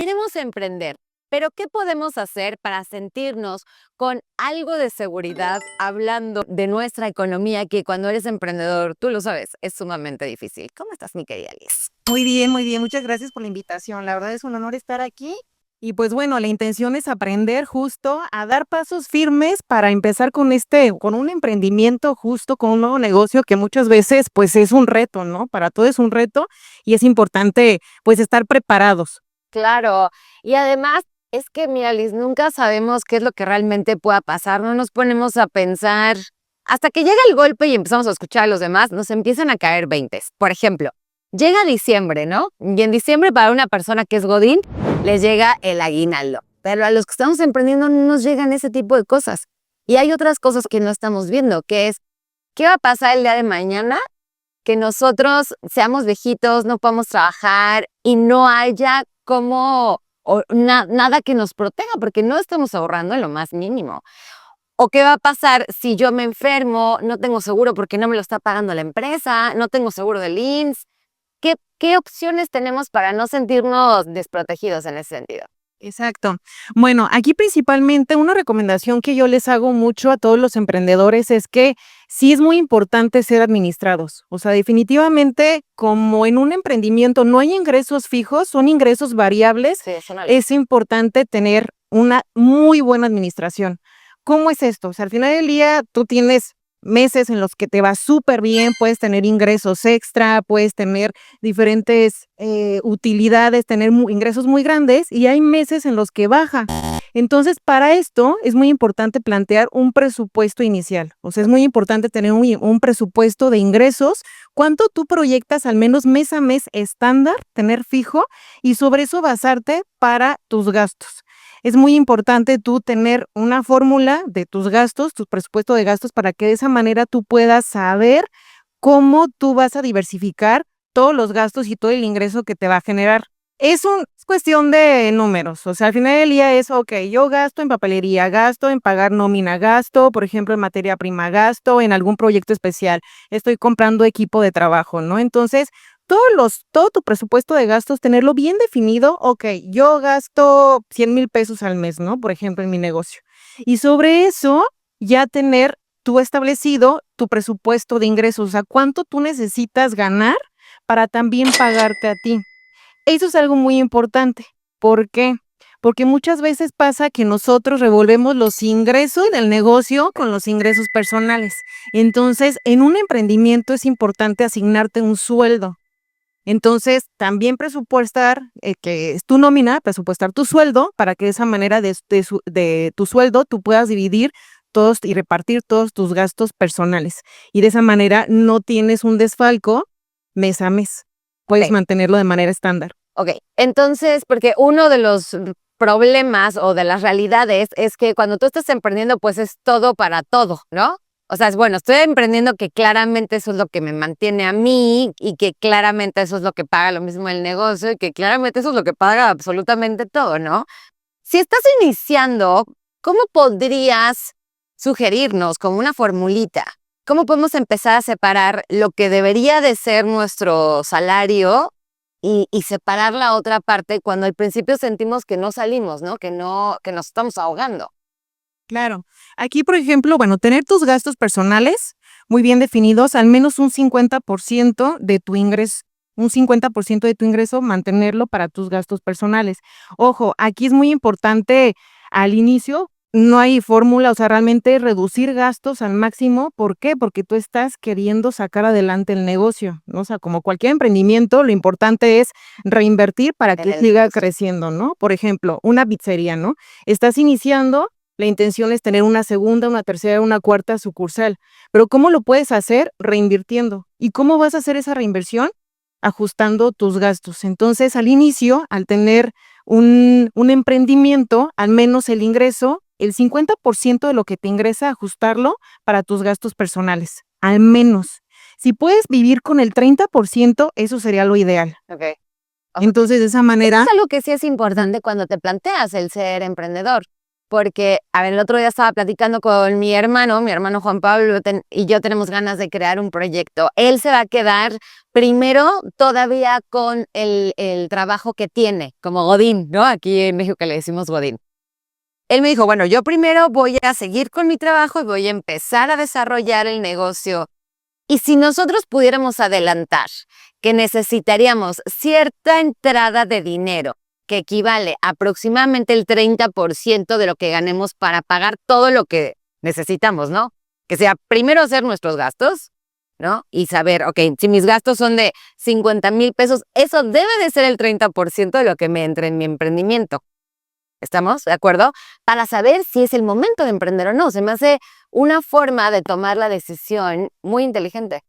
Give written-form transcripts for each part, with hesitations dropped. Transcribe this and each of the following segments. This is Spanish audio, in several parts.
Queremos emprender, pero ¿qué podemos hacer para sentirnos con algo de seguridad hablando de nuestra economía, que cuando eres emprendedor, tú lo sabes, es sumamente difícil? ¿Cómo estás, mi querida Liz? Muy bien, muy bien. Muchas gracias por la invitación. La verdad es un honor estar aquí. Y pues bueno, la intención es aprender justo a dar pasos firmes para empezar con un emprendimiento justo, con un nuevo negocio que muchas veces pues es un reto, ¿no? Para todo es un reto y es importante pues estar preparados. Claro, y además es que, mira, Liz, nunca sabemos qué es lo que realmente pueda pasar, no nos ponemos a pensar hasta que llega el golpe y empezamos a escuchar a los demás, nos empiezan a caer veintes. Por ejemplo, llega diciembre, ¿no? Y en diciembre para una persona que es godín, les llega el aguinaldo, pero a los que estamos emprendiendo no nos llegan ese tipo de cosas. Y hay otras cosas que no estamos viendo, que es, ¿qué va a pasar el día de mañana que nosotros seamos viejitos, no podamos trabajar y no haya como nada que nos proteja porque no estamos ahorrando en lo más mínimo? ¿O qué va a pasar si yo me enfermo, no tengo seguro porque no me lo está pagando la empresa, no tengo seguro del IMSS? ¿Qué opciones tenemos para no sentirnos desprotegidos en ese sentido? Exacto. Bueno, aquí principalmente una recomendación que yo les hago mucho a todos los emprendedores es que sí es muy importante ser administrados. O sea, definitivamente, como en un emprendimiento no hay ingresos fijos, son ingresos variables, Sí, es una es importante tener una muy buena administración. ¿Cómo es esto? O sea, al final del día tú tienes meses en los que te va súper bien, puedes tener ingresos extra, puedes tener diferentes utilidades, tener ingresos muy grandes y hay meses en los que baja. Entonces, para esto es muy importante plantear un presupuesto inicial. O sea, es muy importante tener un presupuesto de ingresos. ¿Cuánto tú proyectas al menos mes a mes estándar, tener fijo y sobre eso basarte para tus gastos? Es muy importante tú tener una fórmula de tus gastos, tu presupuesto de gastos, para que de esa manera tú puedas saber cómo tú vas a diversificar todos los gastos y todo el ingreso que te va a generar. Es cuestión de números, o sea, al final del día es, okey, yo gasto en papelería, gasto en pagar nómina, gasto, por ejemplo, en materia prima, gasto en algún proyecto especial, estoy comprando equipo de trabajo, ¿no? Entonces, todo tu presupuesto de gastos, tenerlo bien definido, okey, yo gasto 100,000 pesos al mes, ¿no? Por ejemplo, en mi negocio. Y sobre eso, ya tener tú establecido tu presupuesto de ingresos, o sea, cuánto tú necesitas ganar para también pagarte a ti. Eso es algo muy importante. ¿Por qué? Porque muchas veces pasa que nosotros revolvemos los ingresos del negocio con los ingresos personales. Entonces, en un emprendimiento es importante asignarte un sueldo. Entonces, también presupuestar, que es tu nómina, presupuestar tu sueldo para que de esa manera de tu sueldo tú puedas dividir todos y repartir todos tus gastos personales. Y de esa manera no tienes un desfalco mes a mes. Puedes Ok. mantenerlo de manera estándar. Ok, entonces, porque uno de los problemas o de las realidades es que cuando tú estás emprendiendo, pues es todo para todo, ¿no? O sea, es bueno, estoy emprendiendo que claramente eso es lo que me mantiene a mí y que claramente eso es lo que paga lo mismo el negocio y que claramente eso es lo que paga absolutamente todo, ¿no? Si estás iniciando, ¿cómo podrías sugerirnos como una formulita? ¿Cómo podemos empezar a separar lo que debería de ser nuestro salario y separar la otra parte cuando al principio sentimos que no salimos, ¿no? Que nos estamos ahogando? Claro. Aquí, por ejemplo, bueno, tener tus gastos personales muy bien definidos, al menos un 50% de tu ingreso. Un 50% de tu ingreso, mantenerlo para tus gastos personales. Ojo, aquí es muy importante al inicio, no hay fórmula, o sea, realmente reducir gastos al máximo. ¿Por qué? Porque tú estás queriendo sacar adelante el negocio, ¿no? O sea, como cualquier emprendimiento, lo importante es reinvertir para En que el siga negocio. creciendo, ¿no? Por ejemplo, una pizzería, ¿no? Estás iniciando, la intención es tener una segunda, una tercera, una cuarta sucursal, pero ¿cómo lo puedes hacer? Reinvirtiendo. ¿Y cómo vas a hacer esa reinversión? Ajustando tus gastos. Entonces, al inicio, al tener un emprendimiento, al menos el ingreso, el 50% de lo que te ingresa, ajustarlo para tus gastos personales, al menos. Si puedes vivir con el 30%, eso sería lo ideal. Ok. O sea, Entonces, de esa eso manera es algo que sí es importante cuando te planteas el ser emprendedor. porque, a ver, el otro día estaba platicando con mi hermano Juan Pablo y yo tenemos ganas de crear un proyecto. Él se va a quedar primero todavía con el trabajo que tiene, como Godín, ¿no? Aquí en México le decimos Godín. Él me dijo, bueno, yo primero voy a seguir con mi trabajo y voy a empezar a desarrollar el negocio. Y si nosotros pudiéramos adelantar que necesitaríamos cierta entrada de dinero, que equivale a aproximadamente el 30% de lo que ganemos para pagar todo lo que necesitamos, ¿no? Que sea primero hacer nuestros gastos, ¿no? Y saber, ok, si mis gastos son de 50,000 pesos, eso debe de ser el 30% de lo que me entre en mi emprendimiento. ¿Estamos de acuerdo? Para saber si es el momento de emprender o no. Se me hace una forma de tomar la decisión muy inteligente.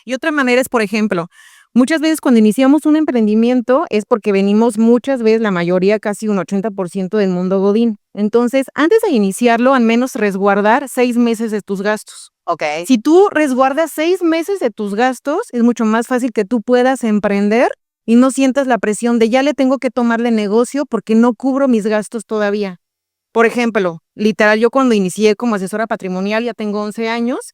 Y otra manera es, por ejemplo, muchas veces cuando iniciamos un emprendimiento es porque venimos muchas veces, la mayoría, casi un 80% del mundo godín. Entonces, antes de iniciarlo, al menos resguardar 6 meses de tus gastos. Ok. Si tú resguardas 6 meses de tus gastos, es mucho más fácil que tú puedas emprender y no sientas la presión de ya le tengo que tomarle negocio porque no cubro mis gastos todavía. Por ejemplo, literal, yo cuando inicié como asesora patrimonial, ya tengo 11 años,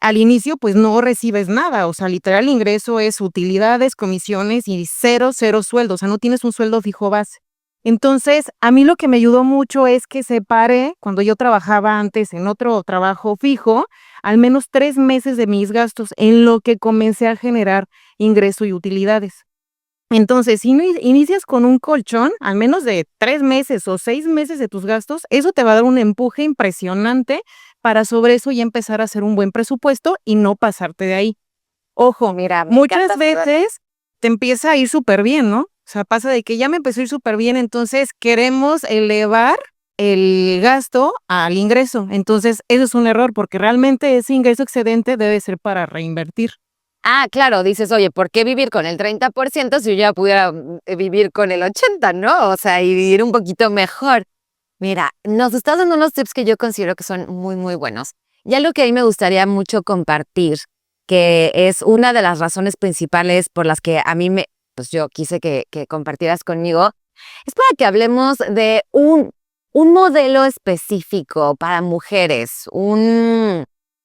al inicio pues no recibes nada, o sea, literal el ingreso es utilidades, comisiones y cero sueldo, o sea, no tienes un sueldo fijo base. Entonces, a mí lo que me ayudó mucho es que separé, cuando yo trabajaba antes en otro trabajo fijo, al menos 3 meses de mis gastos en lo que comencé a generar ingreso y utilidades. Entonces, si inicias con un colchón, al menos de 3 meses o 6 meses de tus gastos, eso te va a dar un empuje impresionante para sobre eso ya empezar a hacer un buen presupuesto y no pasarte de ahí. Ojo, Mira, muchas veces te empieza a ir súper bien, ¿no? O sea, pasa de que ya me empezó a ir súper bien, entonces queremos elevar el gasto al ingreso. Entonces, eso es un error porque realmente ese ingreso excedente debe ser para reinvertir. Ah, claro, dices, oye, ¿por qué vivir con el 30% si yo ya pudiera vivir con el 80%, ¿no? O sea, y vivir un poquito mejor. Mira, nos estás dando unos tips que yo considero que son muy, muy buenos. Y algo que a mí me gustaría mucho compartir, que es una de las razones principales por las que pues yo quise que compartieras conmigo, es para que hablemos de un modelo específico para mujeres,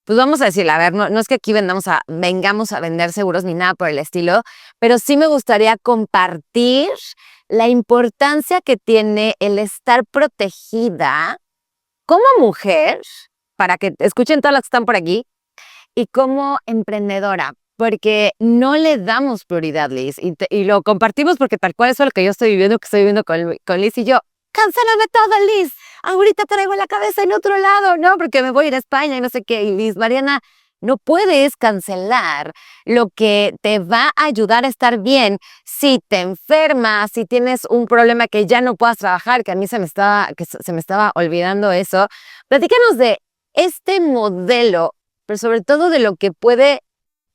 pues vamos a decir, a ver, no es que aquí vengamos a vender seguros ni nada por el estilo, pero sí me gustaría compartir la importancia que tiene el estar protegida como mujer, para que escuchen todas las que están por aquí, y como emprendedora, porque no le damos prioridad, Liz, y lo compartimos porque tal cual es lo que yo estoy viviendo, con Liz y yo. ¡Cancélame todo, Liz! Ahorita traigo la cabeza en otro lado, ¿no? Porque me voy a ir a España y no sé qué. Y Liz, Mariana, no puedes cancelar lo que te va a ayudar a estar bien si te enfermas, si tienes un problema que ya no puedas trabajar, que a mí se me estaba olvidando eso. Platícanos de este modelo, pero sobre todo de lo que puede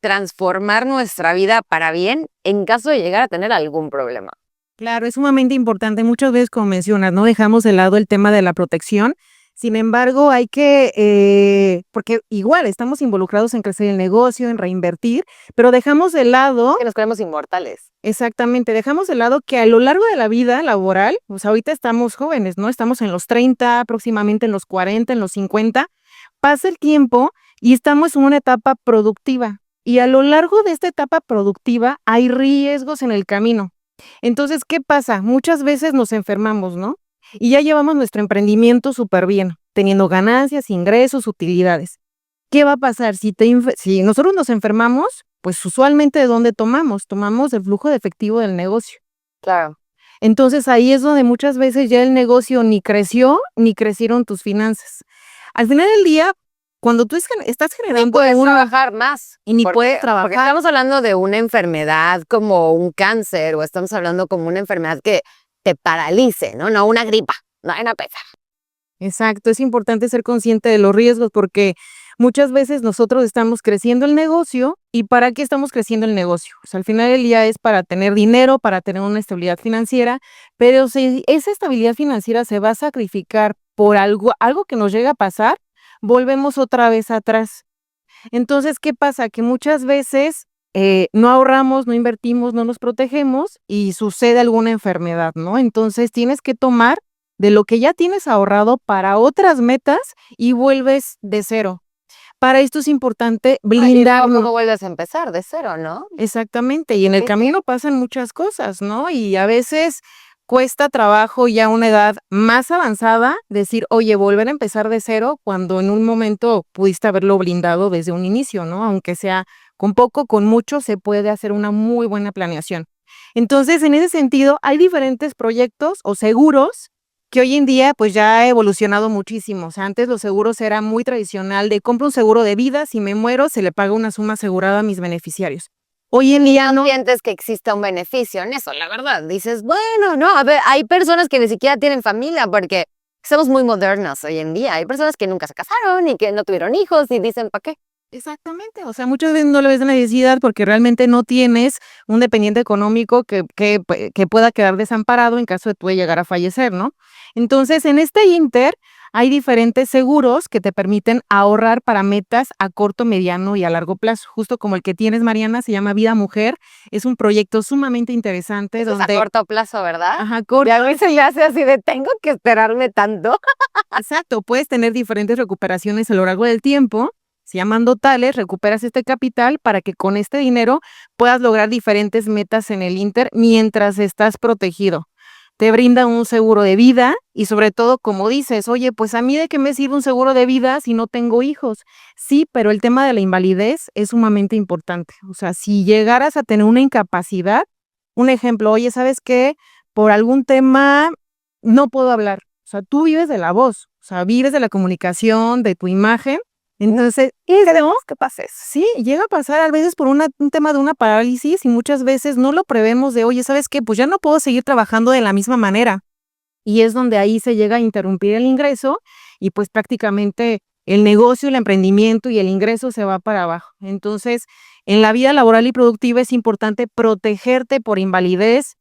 transformar nuestra vida para bien en caso de llegar a tener algún problema. Claro, es sumamente importante. Muchas veces, como mencionas, no dejamos de lado el tema de la protección. Sin embargo, hay que, porque igual estamos involucrados en crecer el negocio, en reinvertir, pero dejamos de lado. Que nos creemos inmortales. Exactamente, dejamos de lado que a lo largo de la vida laboral, pues ahorita estamos jóvenes, ¿no? Estamos en los 30, próximamente en los 40, en los 50, pasa el tiempo y estamos en una etapa productiva. Y a lo largo de esta etapa productiva hay riesgos en el camino. Entonces, ¿qué pasa? Muchas veces nos enfermamos, ¿no? Y ya llevamos nuestro emprendimiento súper bien, teniendo ganancias, ingresos, utilidades. ¿Qué va a pasar si nosotros nos enfermamos? Pues usualmente ¿de dónde tomamos? Tomamos el flujo de efectivo del negocio. Claro. Entonces ahí es donde muchas veces ya el negocio ni creció ni crecieron tus finanzas. Al final del día, cuando tú estás generando puedes trabajar más. y ni puedes trabajar. Porque estamos hablando de una enfermedad como un cáncer o estamos hablando como una enfermedad que te paralice, ¿no? No una gripa, no hay una pesa. Exacto, es importante ser consciente de los riesgos porque muchas veces nosotros estamos creciendo el negocio. ¿Y para qué estamos creciendo el negocio? O sea, al final del día es para tener dinero, para tener una estabilidad financiera, pero si esa estabilidad financiera se va a sacrificar por algo que nos llega a pasar, volvemos otra vez atrás. Entonces, ¿qué pasa? Que muchas veces no ahorramos, no invertimos, no nos protegemos y sucede alguna enfermedad, ¿no? Entonces, tienes que tomar de lo que ya tienes ahorrado para otras metas y vuelves de cero. Para esto es importante Y luego, blindar. ¿cómo vuelves a empezar de cero, no? Exactamente, y en el Sí. camino pasan muchas cosas, ¿no? Y a veces cuesta trabajo ya a una edad más avanzada decir, oye, volver a empezar de cero cuando en un momento pudiste haberlo blindado desde un inicio, ¿no? Aunque sea con poco, con mucho, se puede hacer una muy buena planeación. Entonces, en ese sentido, hay diferentes proyectos o seguros que hoy en día pues ya ha evolucionado muchísimo. O sea, antes los seguros era muy tradicional de compro un seguro de vida, si me muero se le paga una suma asegurada a mis beneficiarios. Hoy en día No no. sientes que exista un beneficio en eso, la verdad. Dices, bueno, no, a ver, hay personas que ni siquiera tienen familia porque somos muy modernos hoy en día. Hay personas que nunca se casaron y que no tuvieron hijos y dicen, ¿para qué? Exactamente, o sea, muchas veces no le ves la necesidad porque realmente no tienes un dependiente económico que pueda quedar desamparado en caso de tú llegar a fallecer, ¿no? Entonces, en este inter hay diferentes seguros que te permiten ahorrar para metas a corto, mediano y a largo plazo, justo como el que tienes, Mariana, se llama Vida Mujer, es un proyecto sumamente interesante Eso es a donde, corto plazo, ¿verdad? ajá, Y a mí se me hace así de, tengo que esperarme tanto. exacto, puedes tener diferentes recuperaciones a lo largo del tiempo, se llaman totales, recuperas este capital para que con este dinero puedas lograr diferentes metas en el Inter mientras estás protegido. Te brinda un seguro de vida y sobre todo, como dices, oye, pues a mí de qué me sirve un seguro de vida si no tengo hijos. Sí, pero el tema de la invalidez es sumamente importante. O sea, si llegaras a tener una incapacidad, un ejemplo, oye, ¿sabes qué? Por algún tema no puedo hablar. O sea, tú vives de la voz, o sea, vives de la comunicación, de tu imagen. Entonces, Queremos que pases. sí, llega a pasar a veces por un tema de una parálisis y muchas veces no lo prevemos de, oye, ¿sabes qué? Pues ya no puedo seguir trabajando de la misma manera. Y es donde ahí se llega a interrumpir el ingreso y pues prácticamente el negocio, el emprendimiento y el ingreso se va para abajo. Entonces, en la vida laboral y productiva es importante protegerte por invalidez,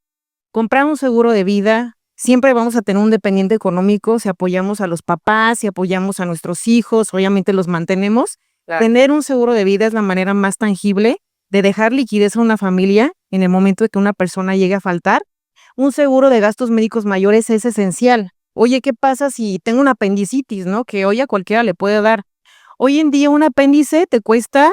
comprar un seguro de vida. Siempre vamos a tener un dependiente económico si apoyamos a los papás, si apoyamos a nuestros hijos, obviamente los mantenemos. Claro. Tener un seguro de vida es la manera más tangible de dejar liquidez a una familia en el momento de que una persona llegue a faltar. Un seguro de gastos médicos mayores es esencial. Oye, ¿qué pasa si tengo una apendicitis, no? Que hoy a cualquiera le puede dar. Hoy en día un apéndice te cuesta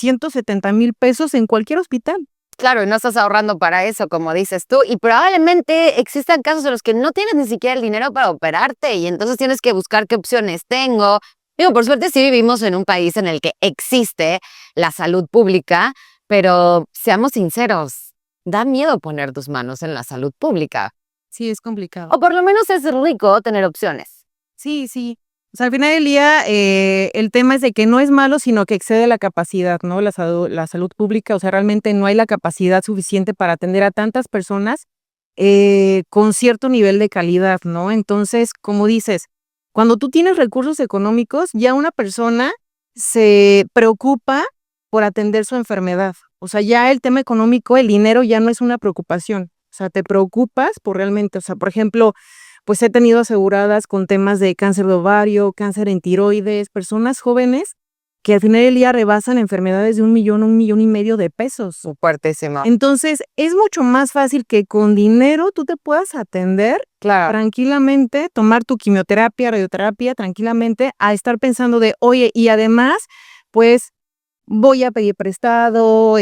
170,000 pesos en cualquier hospital. Claro, y no estás ahorrando para eso, como dices tú, y probablemente existan casos en los que no tienes ni siquiera el dinero para operarte y entonces tienes que buscar qué opciones tengo. Digo, por suerte sí vivimos en un país en el que existe la salud pública, pero seamos sinceros, da miedo poner tus manos en la salud pública. Sí, es complicado. O por lo menos es rico tener opciones. Sí, sí. O sea, al final del día, el tema es de que no es malo, sino que excede la capacidad, ¿no? La salud pública, o sea, realmente no hay la capacidad suficiente para atender a tantas personas con cierto nivel de calidad, ¿no? Entonces, como dices, cuando tú tienes recursos económicos, ya una persona se preocupa por atender su enfermedad. O sea, ya el tema económico, el dinero ya no es una preocupación. O sea, te preocupas por realmente, o sea, por ejemplo, pues he tenido aseguradas con temas de cáncer de ovario, cáncer en tiroides, personas jóvenes que al final del día rebasan enfermedades de 1 millón, 1,5 millones de pesos. Fuertísimo. Entonces, es mucho más fácil que con dinero tú te puedas atender Claro. tranquilamente, tomar tu quimioterapia, radioterapia tranquilamente, a estar pensando de, oye, y además, pues voy a pedir prestado,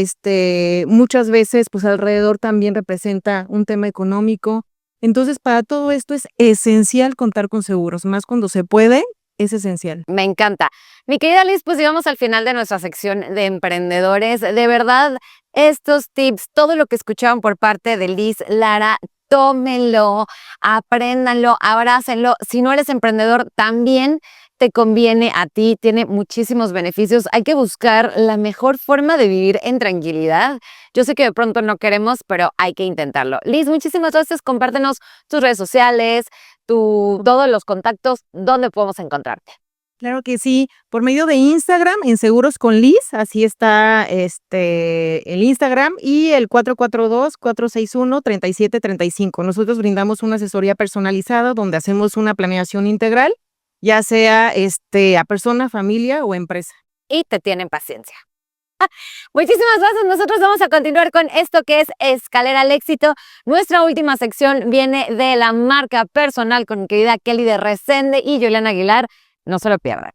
muchas veces, pues alrededor también representa un tema económico. Entonces, para todo esto es esencial contar con seguros, más cuando se puede, es esencial. Me encanta. Mi querida Liz, pues llegamos al final de nuestra sección de emprendedores. De verdad, estos tips, todo lo que escucharon por parte de Liz Lara, tómenlo, apréndanlo, abrácenlo. Si no eres emprendedor, también te conviene a ti, tiene muchísimos beneficios. Hay que buscar la mejor forma de vivir en tranquilidad. Yo sé que de pronto no queremos, pero hay que intentarlo. Liz, muchísimas gracias. Compártenos tus redes sociales, todos los contactos, ¿dónde podemos encontrarte? Claro que sí, por medio de Instagram, en Seguros con Liz, así está el Instagram y el 442-461-3735. Nosotros brindamos una asesoría personalizada donde hacemos una planeación integral, ya sea a persona, familia o empresa. Y te tienen paciencia. Muchísimas gracias. Nosotros vamos a continuar con esto que es Escalera al Éxito. Nuestra última sección viene de la marca personal con mi querida Kelly de Resende y Juliana Aguilar. No se lo pierdan.